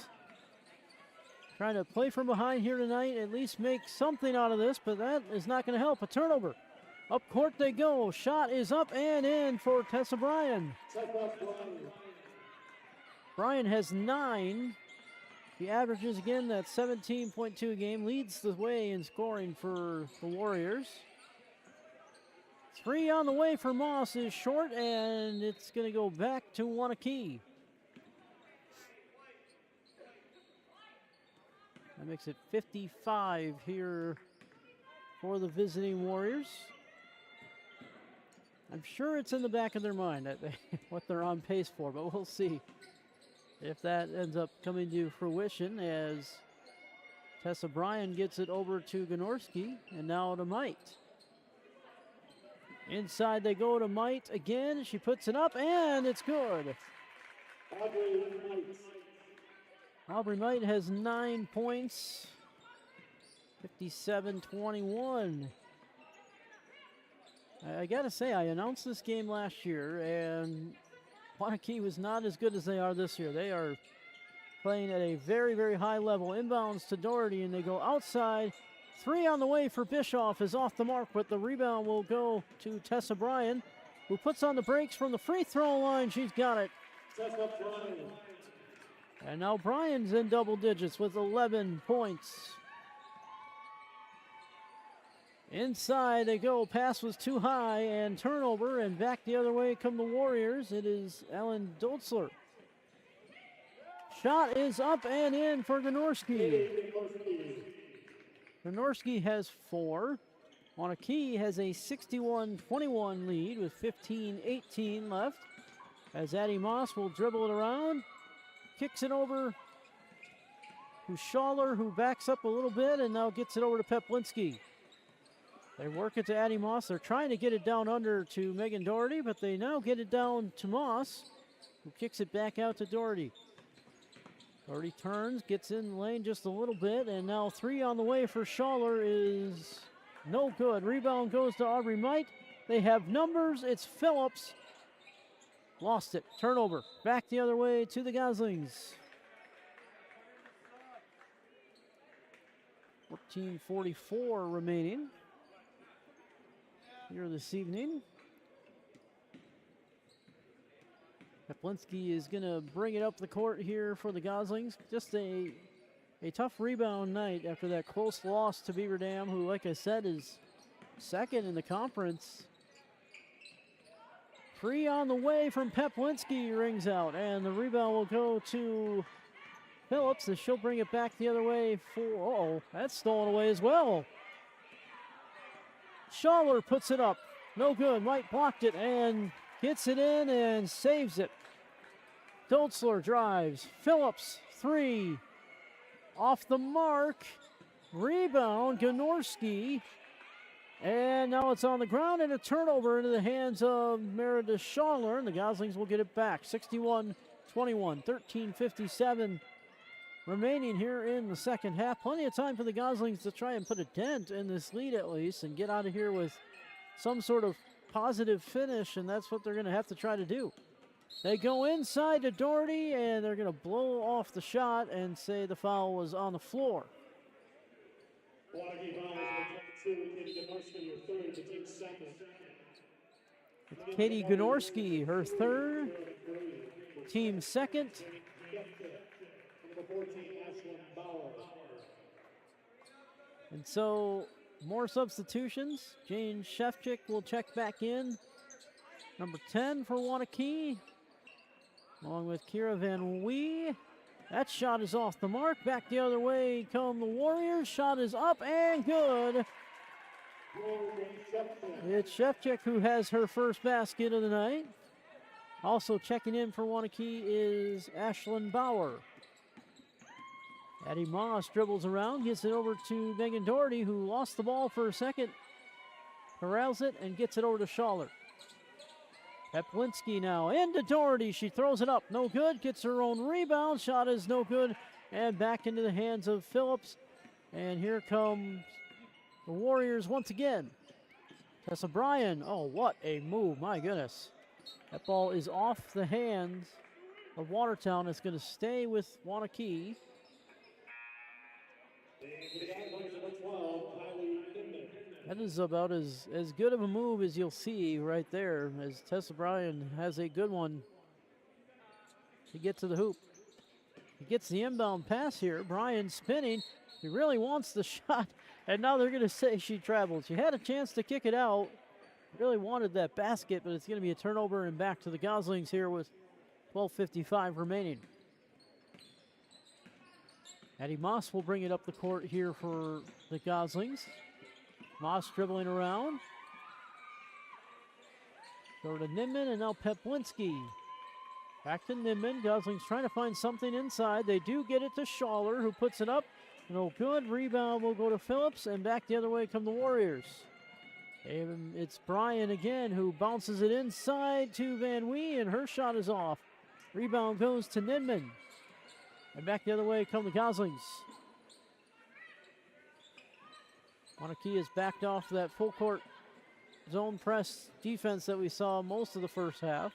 B: Trying to play from behind here tonight, at least make something out of this, but that is not going to help. A turnover. Up court they go. Shot is up and in for Tessa Bryan. Bryan has 9. He averages again that 17.2 a game, leads the way in scoring for the Warriors. 3 on the way for Moss is short, and it's going to go back to Waunakee. That makes it 55 here for the visiting Warriors. I'm sure it's in the back of their mind what they're on pace for, but we'll see if that ends up coming to fruition as Tessa Bryan gets it over to Gnorski and now to Might. Inside they go to Might again. She puts it up and it's good. Aubrey Might has 9 points, 57-21. I gotta say, I announced this game last year, and Waunakee was not as good as they are this year. They are playing at a very, very high level. Inbounds to Doherty, and they go outside. 3 on the way for Bischoff is off the mark, but the rebound will go to Tessa Bryan, who puts on the brakes from the free throw line. She's got it. And now Bryan's in double digits with 11 points. Inside they go. Pass was too high and turnover, and back the other way come the Warriors. It is Ellen Dolzler. Shot is up and in for Gnorski. Gnorski has 4. Waunakee has a 61-21 lead with 15-18 left. As Addie Moss will dribble it around. Kicks it over to Schaller, who backs up a little bit and now gets it over to Peplinski. They work it to Addie Moss. They're trying to get it down under to Megan Doherty, but they now get it down to Moss, who kicks it back out to Doherty. Doherty turns, gets in the lane just a little bit, and now 3 on the way for Schaller is no good. Rebound goes to Aubrey Might. They have numbers. It's Phillips. Lost it. Turnover. Back the other way to the Goslings. 14:44 remaining here this evening. Kaplinski is going to bring it up the court here for the Goslings. Just a tough rebound night after that close loss to Beaver Dam, who, like I said, is second in the conference. 3 on the way from Peplinski, rings out, and the rebound will go to Phillips as she'll bring it back the other way for, that's stolen away as well. Schaller puts it up, no good. Mike blocked it and gets it in and saves it. Dolzler drives, Phillips, 3, off the mark, rebound, Gnorski. And now it's on the ground and a turnover into the hands of Meredith Schaller, and the Goslings will get it back. 61-21, 13:57 remaining here in the second half. Plenty of time for the Goslings to try and put a dent in this lead at least and get out of here with some sort of positive finish, and that's what they're going to have to try to do. They go inside to Doherty, and they're going to blow off the shot and say the foul was on the floor. Katie Gnorski, her third, team second. And so more substitutions. Jane Shefchik will check back in. Number 10 for Waunakee, along with Kira Van Wee. That shot is off the mark. Back the other way come the Warriors. Shot is up and good. It's Shefchik who has her first basket of the night. Also checking in for Waunakee is Ashlyn Bauer. Addie Moss dribbles around, gets it over to Megan Doherty, who lost the ball for a second. Corrals it and gets it over to Schaller. Peplinski now into Doherty. She throws it up. No good. Gets her own rebound. Shot is no good. And back into the hands of Phillips. And here comes the Warriors once again. Tessa Bryan. Oh, what a move. My goodness. That ball is off the hands of Watertown. It's going to stay with Waunakee. That is about as good of a move as you'll see right there, as Tessa Bryan has a good one to get to the hoop. He gets the inbound pass here. Bryan spinning. He really wants the shot, and now they're going to say she traveled. She had a chance to kick it out. Really wanted that basket, but it's going to be a turnover and back to the Goslings here with 12:55 remaining. Addie Moss will bring it up the court here for the Goslings. Moss dribbling around. Go to Nimmin and now Peplinski. Back to Nimmin. Goslings trying to find something inside. They do get it to Schaller, who puts it up. No good. Rebound will go to Phillips, and back the other way come the Warriors. And it's Bryan again who bounces it inside to Van Wee, and her shot is off. Rebound goes to Nimmin. And back the other way come the Goslings. Waunakee has backed off that full court zone press defense that we saw most of the first half.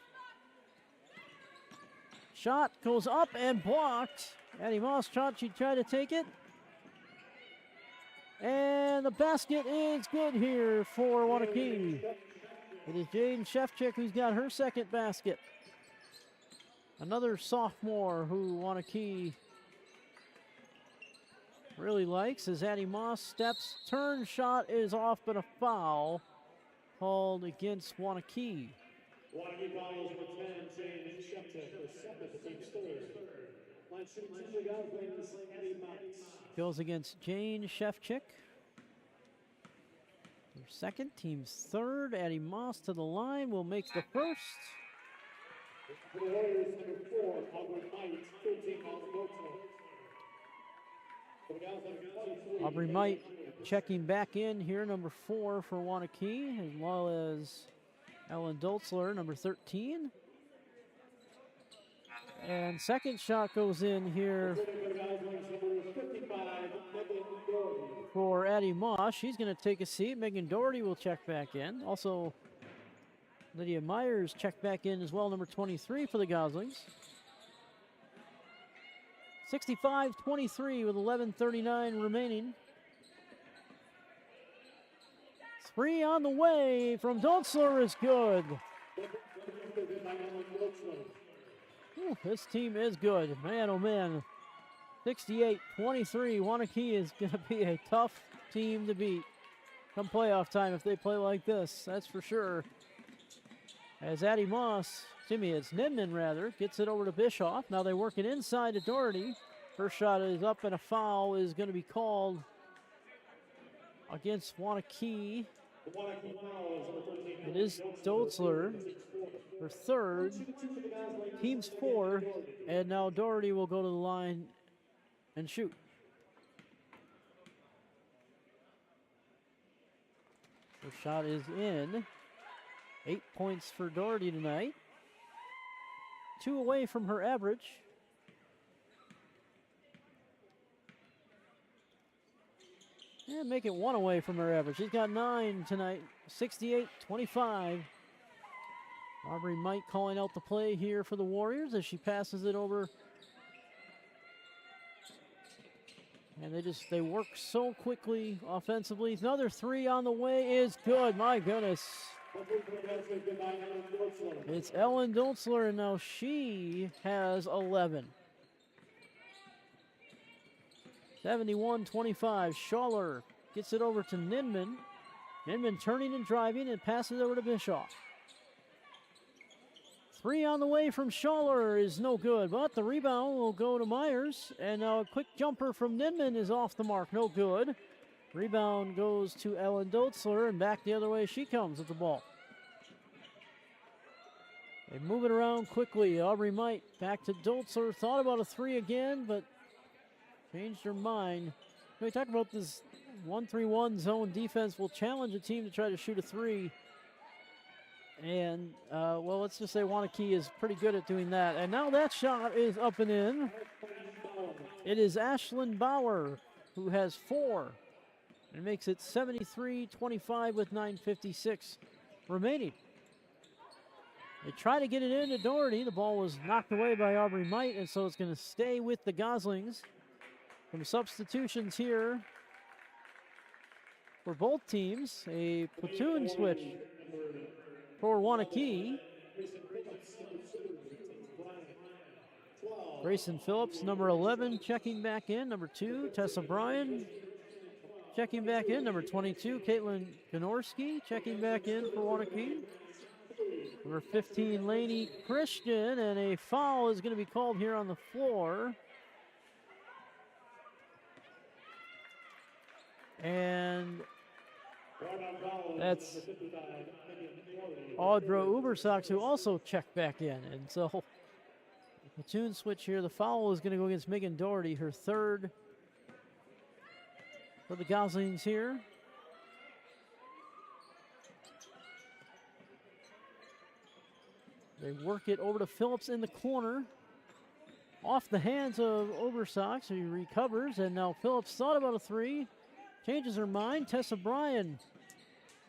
B: Shot goes up and blocked. Addie Moss thought she'd try to take it. And the basket is good here for Waunakee. It is Jane Shefchick who's got her second basket. Another sophomore who Waunakee really likes as Addie Moss steps. Turn shot is off, but a foul called against Waunakee.
A: Waunakee fouls number 10, Jane Shefchick, her second, the team's third. Line shooting to the Goslings, Addie Moss.
B: Goes against Jane Shefchick. Her second, team's third. Addie Moss to the line will make the first.
A: For the Warriors, number 4, Aubrey Might, 13 on the
B: Aubrey Might checking back in here, number 4 for Waunakee, as well as Ellen Doltzler, number 13. And second shot goes in here for Addie Moss. She's going to take a seat. Megan Doherty will check back in. Also, Lydia Myers checked back in as well, number 23 for the Goslings. 65-23 with 11:39 remaining. 3 on the way from Doltzler is good. Ooh, this team is good. Man, oh man. 68-23. Waunakee is going to be a tough team to beat come playoff time if they play like this. That's for sure. As Addie Moss, it's Nimmin rather, gets it over to Bischoff. Now they work it inside to Doherty. First shot is up and a foul is going to be called against Waunakee. It is Doltzler, her third, team's fourth, and now Doherty will go to the line and shoot. The shot is in. 8 points for Doherty tonight. 2 away from her average. And make it 1 away from her average. She's got 9 tonight. 68-25. Aubrey Might calling out the play here for the Warriors as she passes it over. And they work so quickly offensively. Another 3 on the way is good. My goodness. It's Ellen Doltzler, and now she has 11. 71-25. Schaller gets it over to Ninman. Ninman turning and driving and passes over to Bischoff. 3 on the way from Schaller is no good, but the rebound will go to Myers. And now a quick jumper from Ninman is off the mark, no good. Rebound goes to Ellen Doltzler, and back the other way she comes with the ball. They move it around quickly. Aubrey Might back to Doltzler. Thought about a 3 again, but changed her mind. We talked about this 1-3-1 zone defense will challenge a team to try to shoot a 3. And, well, let's just say Waunakee is pretty good at doing that. And now that shot is up and in. It is Ashlyn Bauer who has 4. And makes it 73-25 with 9:56 remaining. They try to get it into Doherty. The ball was knocked away by Aubrey Might, and so it's going to stay with the Goslings. Some substitutions here for both teams. A platoon switch for Waunakee. Grayson Phillips, number 11, checking back in. Number 2, Tessa Bryan, checking back in. Number 22, Caitlin Janorski, checking back in for Waunakee. Number 15, Lainey Christian, and a foul is going to be called here on the floor. And that's Audra Ubersox, who also checked back in. And so, platoon switch here. The foul is going to go against Megan Doherty, her third for the Goslings here. They work it over to Phillips in the corner. Off the hands of Ubersox, who recovers, and now Phillips thought about a three. Changes her mind. Tessa Bryan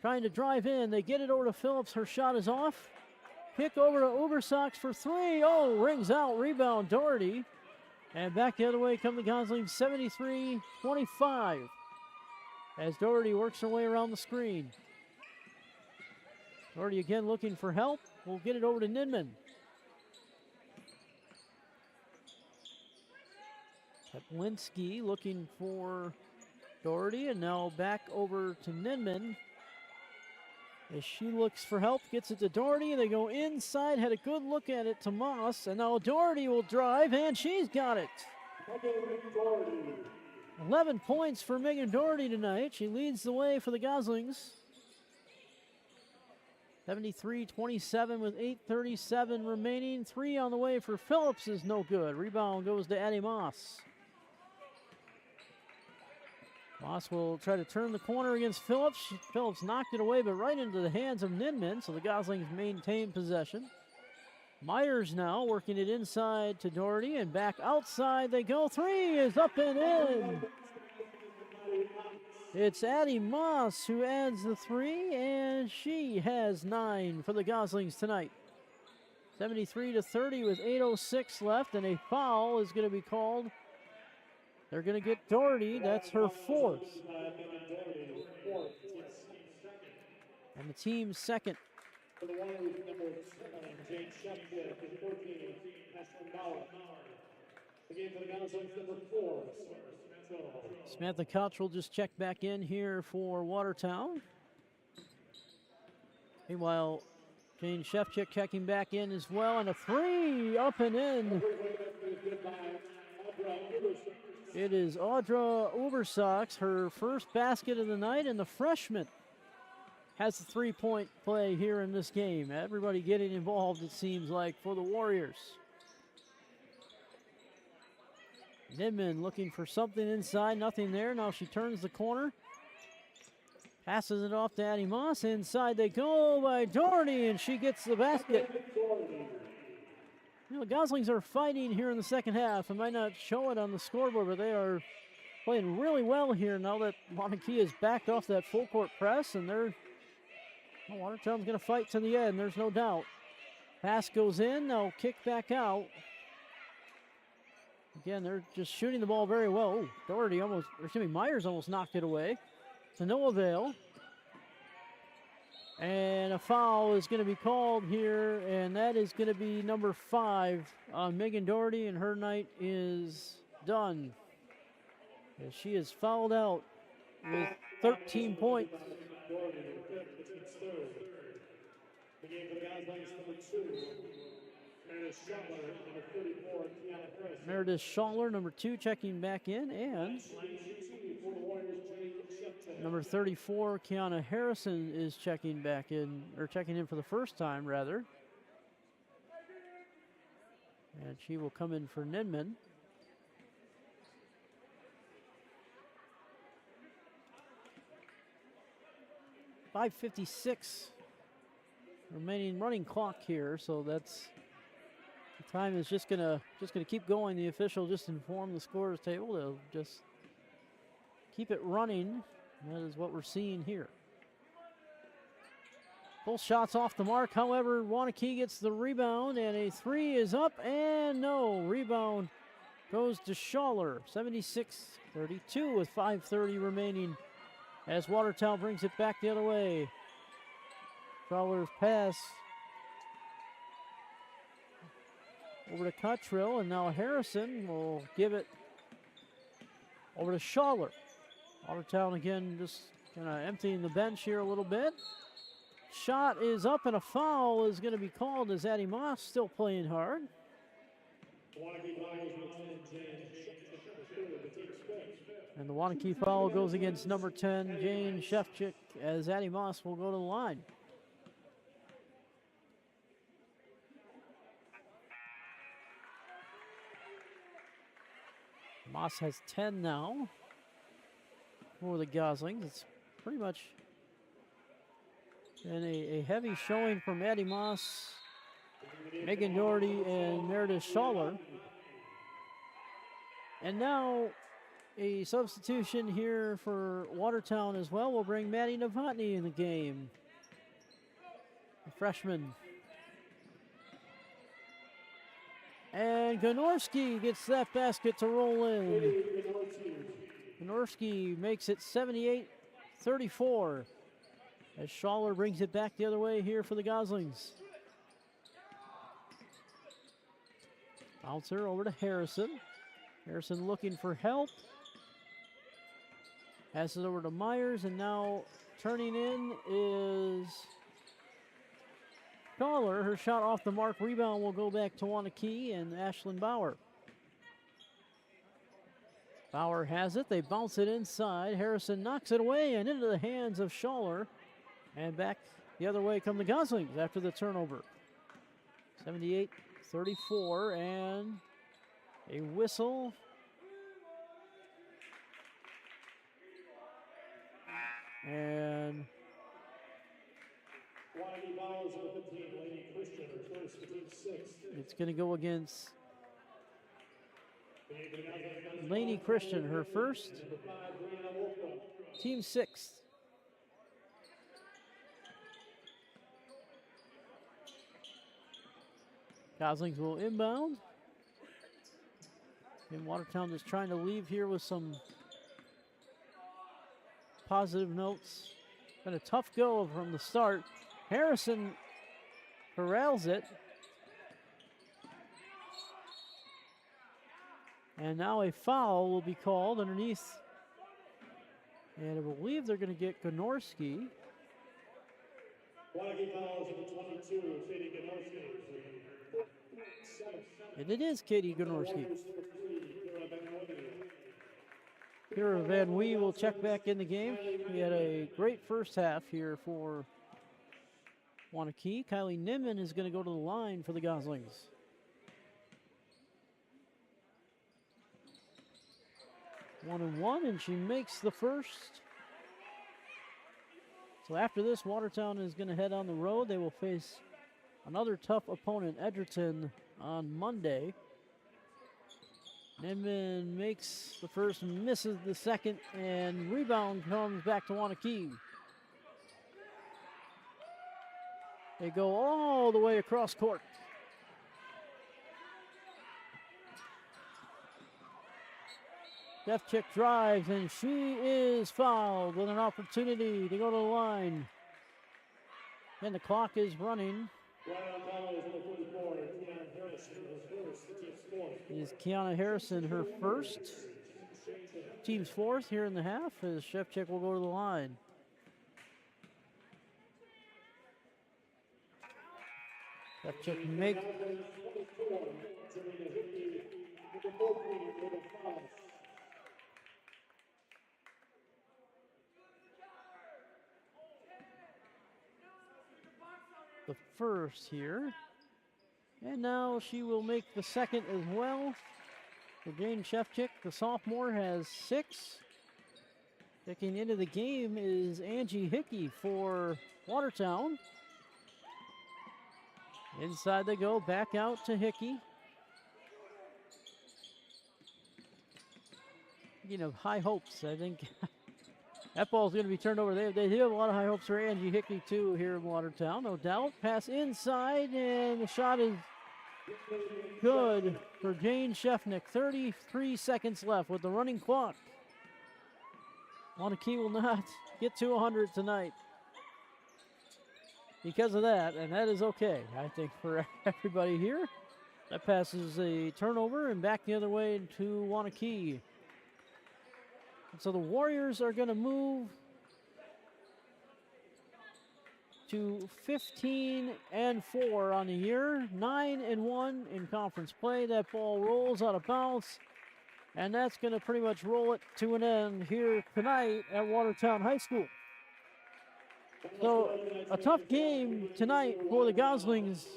B: trying to drive in. They get it over to Phillips. Her shot is off. Kick over to Ubersox for three. Oh, rings out. Rebound Doherty. And back the other way come the Goslings, 73-25. As Doherty works her way around the screen. Doherty again looking for help. We'll get it over to Nidman. Kaplinski looking for Doherty, and now back over to Nidman. As she looks for help, gets it to Doherty. They go inside, had a good look at it to Moss, and now Doherty will drive, and she's got it. 11 points for Megan Doherty tonight. She leads the way for the Goslings. 73-27 with 8:37 remaining. Three on the way for Phillips is no good. Rebound goes to Addie Moss. Moss will try to turn the corner against Phillips. Phillips knocked it away, but right into the hands of Nidman, so the Goslings maintain possession. Myers now working it inside to Doherty, and back outside they go. Three is up and in. It's Addie Moss who adds the three, and she has 9 for the Goslings tonight. 73-30 with 8:06 left, and a foul is going to be called. They're going to get Doherty. That's her fourth. And the team's second.
A: For the Warriors, number 7, Jane Sheffield. For 14, Ashlyn Bauer. Again for the Goslings, number 4,
B: Samantha Couch will just check back in here for Watertown. Meanwhile, Jane Shefchick checking back in as well, and a three up and in. It is Audra Ubersox, her first basket of the night, and the freshman has the three-point play here in this game. Everybody getting involved, it seems like, for the Warriors. Nidman looking for something inside, nothing there. Now she turns the corner. Passes it off to Addie Moss. Inside they go by Doherty, and she gets the basket. You know, the Goslings are fighting here in the second half. I might not show it on the scoreboard, but they are playing really well here now that Waunakee has backed off that full court press, and Watertown's going to fight to the end, there's no doubt. Pass goes in, now kick back out. Again, they're just shooting the ball very well. Oh, Myers almost knocked it away. To no avail. And a foul is going to be called here, and that is going to be number 5 on Megan Doherty, and her night is done. As she is fouled out with 13 points. Meredith Schaller, number 2, checking back in, and number 34, Kiana Harrison, is checking back in, or checking in for the first time, rather. And she will come in for Nidman. .556 remaining running clock here, so that's the time is just gonna keep going. The official just informed the scorers table. They'll just keep it running. That is what we're seeing here. Both shots off the mark. However, Waunakee gets the rebound, and a three is up, and no. Rebound goes to Schaller, 76-32 with 5:30 remaining as Watertown brings it back the other way. Schaller's pass over to Cottrell, and now Harrison will give it over to Schaller. Watertown again just kind of emptying the bench here a little bit. Shot is up and a foul is going to be called as Addie Moss still playing hard. And the Waunakee foul goes against number 10, Jane Shefchik, as Addie Moss will go to the line. Moss has 10 now for the Goslings. It's pretty much been a heavy showing from Addie Moss, Megan Doherty, and Meredith Schaller. And now a substitution here for Watertown as well will bring Maddie Novotny in the game, a freshman. And Ganorski gets that basket to roll in. Ganorski makes it 78-34 as Schaller brings it back the other way here for the Goslings. Bouncer over to Harrison. Harrison looking for help. Passes over to Myers, and now turning in is Schaller. Her shot off the mark. Rebound will go back to Waunakee and Ashlyn Bauer. Bauer has it. They bounce it inside. Harrison knocks it away and into the hands of Schaller. And back the other way come the Goslings after the turnover. 78-34, and a whistle. And it's going to go against Laney Christian, her first, team sixth. Goslings will inbound. And Watertown is trying to leave here with some positive notes. Been a tough go from the start. Harrison corrals it. And now a foul will be called underneath. And I believe they're going to get Ganorski. And it is Katie Ganorski. Kira Van Wee will check back in the game. We had a great first half here for Waunakee. Kylie Nimmin is going to go to the line for the Goslings. One and one, and she makes the first. So after this, Watertown is going to head on the road. They will face another tough opponent, Edgerton, on Monday. Nimmin makes the first, misses the second, and rebound comes back to Waunakee. They go all the way across court. Shefchik drives, and she is fouled with an opportunity to go to the line. And the clock is running. It is Kiana Harrison, her first. Team's fourth here in the half, as Shefchik will go to the line. Shefchik make. The first here. And now she will make the second as well. For Jane Shefchik, the sophomore, has 6. Checking into the game is Angie Hickey for Watertown. Inside they go, back out to Hickey. Speaking of high hopes, I think that ball is going to be turned over. They do have a lot of high hopes for Angie Hickey, too, here in Watertown, no doubt. Pass inside, and the shot is Good for Jane Shefnick. 33 seconds left with the running clock. Waunakee will not get to 100 tonight because of that, and that is okay, I think, for everybody here. That passes a turnover and back the other way to Waunakee. And so the Warriors are going to move to 15-4 on the year, 9-1 in conference play. That ball rolls out of bounds, and that's going to pretty much roll it to an end here tonight at Watertown High School. So a tough game tonight for the Goslings,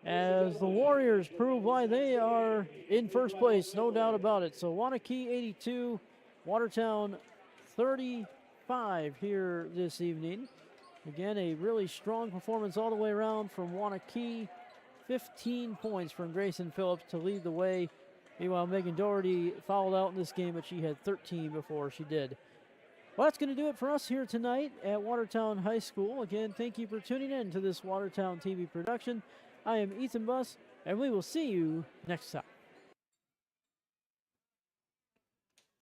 B: as the Warriors prove why they are in first place, no doubt about it. So Waunakee 82, Watertown 35 here this evening. Again, a really strong performance all the way around from Waunakee. 15 points from Grayson Phillips to lead the way. Meanwhile, Megan Doherty fouled out in this game, but she had 13 before she did. Well, that's going to do it for us here tonight at Watertown High School. Again, thank you for tuning in to this Watertown TV production. I am Ethan Buss, and we will see you next time.